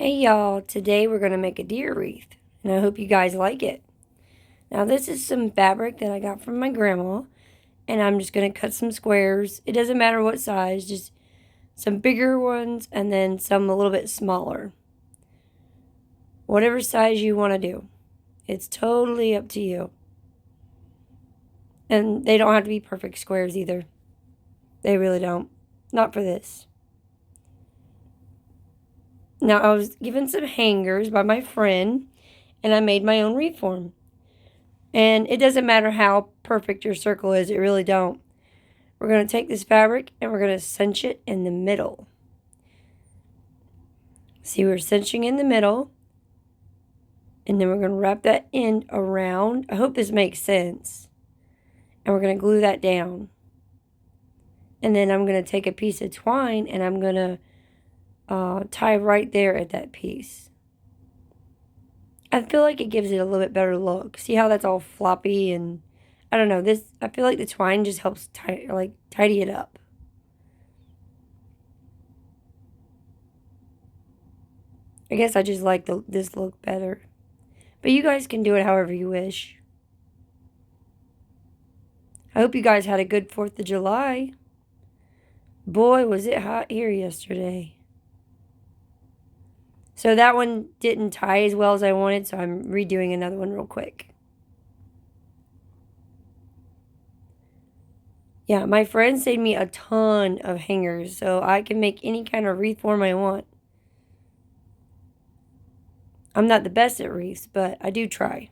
Hey y'all, today we're going to make a deer wreath, and I hope you guys like it. Now this is some fabric that I got from my grandma, and I'm just going to cut some squares. It doesn't matter what size, just some bigger ones and then some a little bit smaller. Whatever size you want to do. It's totally up to you. And they don't have to be perfect squares either. They really don't. Not for this. Now, I was given some hangers by my friend, and I made my own wreath form. And it doesn't matter how perfect your circle is, it really don't. We're going to take this fabric, and we're going to cinch it in the middle. See, we're cinching in the middle, and then we're going to wrap that end around. I hope this makes sense. And we're going to glue that down. And then I'm going to take a piece of twine, and I'm going to tie right there at that piece. I feel like it gives it a little bit better look. See how that's all floppy and I don't know. I feel like the twine just helps tidy it up. I guess I just like this look better. But you guys can do it however you wish. I hope you guys had a good 4th of July. Boy, was it hot here yesterday. So that one didn't tie as well as I wanted, so I'm redoing another one real quick. Yeah, my friend saved me a ton of hangers, so I can make any kind of wreath form I want. I'm not the best at wreaths, but I do try.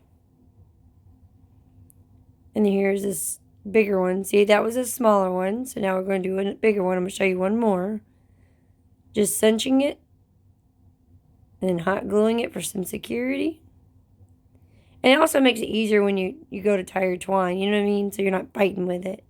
And here's this bigger one. See, that was a smaller one, so now we're going to do a bigger one. I'm going to show you one more. Just cinching it. And then hot gluing it for some security. And it also makes it easier when you go to tie your twine, you know what I mean? So you're not fighting with it.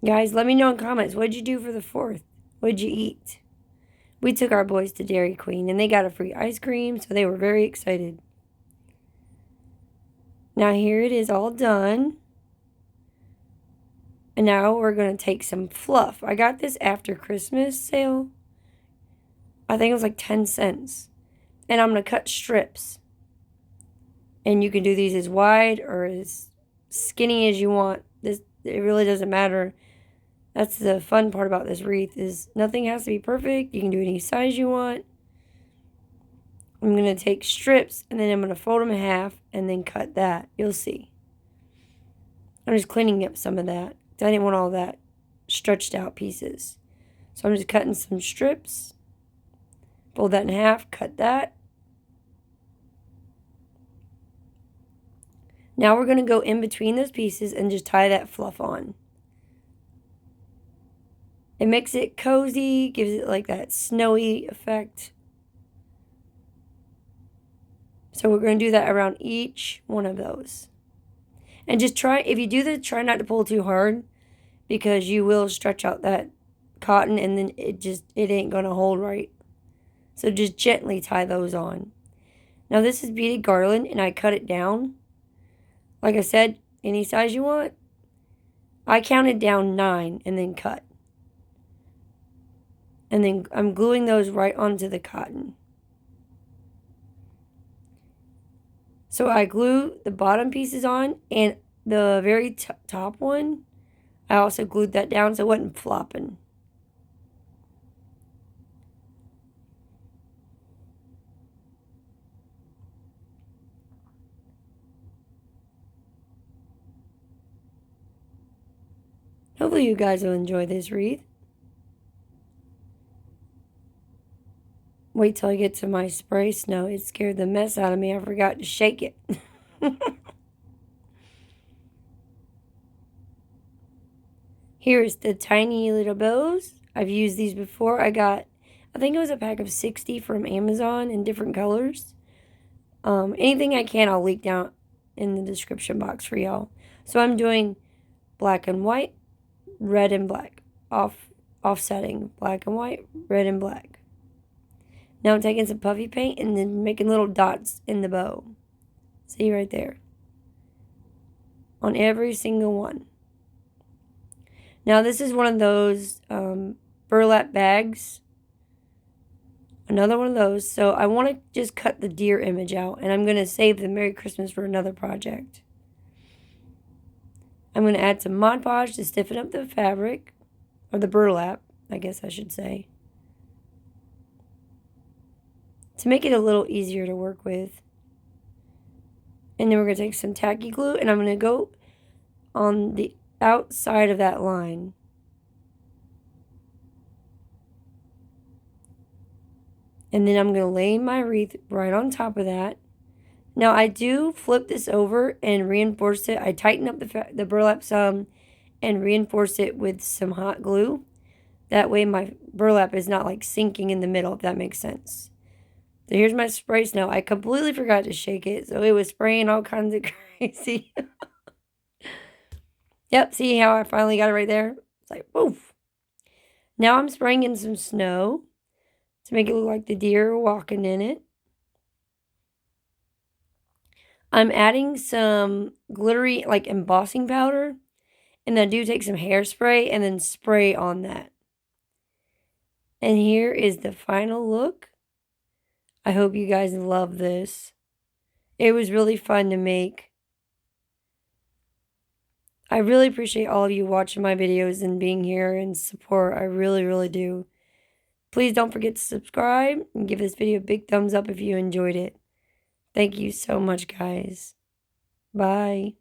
Guys, let me know in comments, what'd you do for the 4th? What'd you eat? We took our boys to Dairy Queen, and they got a free ice cream, so they were very excited. Now here it is all done. And now we're going to take some fluff. I got this after Christmas sale. I think it was like 10 cents. And I'm going to cut strips. And you can do these as wide or as skinny as you want. It really doesn't matter. That's the fun part about this wreath is nothing has to be perfect. You can do any size you want. I'm going to take strips and then I'm going to fold them in half and then cut that. You'll see. I'm just cleaning up some of that. I didn't want all that stretched out pieces. So I'm just cutting some strips. Fold that in half. Cut that. Now we're going to go in between those pieces and just tie that fluff on. It makes it cozy. Gives it like that snowy effect. So we're going to do that around each one of those. And just try, if you do this, try not to pull too hard because you will stretch out that cotton and then it ain't going to hold right. So just gently tie those on. Now this is beaded garland and I cut it down. Like I said, any size you want. I counted down 9 and then cut. And then I'm gluing those right onto the cotton. So I glue the bottom pieces on and the very top one, I also glued that down so it wasn't flopping. Hopefully you guys will enjoy this wreath. Wait till I get to my spray snow. It scared the mess out of me. I forgot to shake it. Here's the tiny little bows. I've used these before. I think it was a pack of 60 from Amazon in different colors. Anything I can, I'll link down in the description box for y'all. So I'm doing black and white, red and black. Offsetting black and white, red and black. Now I'm taking some puffy paint and then making little dots in the bow. See right there. On every single one. Now this is one of those burlap bags. Another one of those. So I want to just cut the deer image out. And I'm going to save the Merry Christmas for another project. I'm going to add some Mod Podge to stiffen up the fabric. Or the burlap, I guess I should say. To make it a little easier to work with. And then we're going to take some tacky glue. And I'm going to go on the outside of that line. And then I'm going to lay my wreath right on top of that. Now, I do flip this over and reinforce it. I tighten up the burlap some and reinforce it with some hot glue. That way my burlap is not like sinking in the middle, if that makes sense. So here's my spray snow. I completely forgot to shake it, so it was spraying all kinds of crazy. Yep, see how I finally got it right there? It's like, poof. Now I'm spraying in some snow to make it look like the deer are walking in it. I'm adding some glittery, like, embossing powder. And I do take some hairspray and then spray on that. And here is the final look. I hope you guys love this. It was really fun to make. I really appreciate all of you watching my videos and being here and support. I really, really do. Please don't forget to subscribe and give this video a big thumbs up if you enjoyed it. Thank you so much, guys. Bye.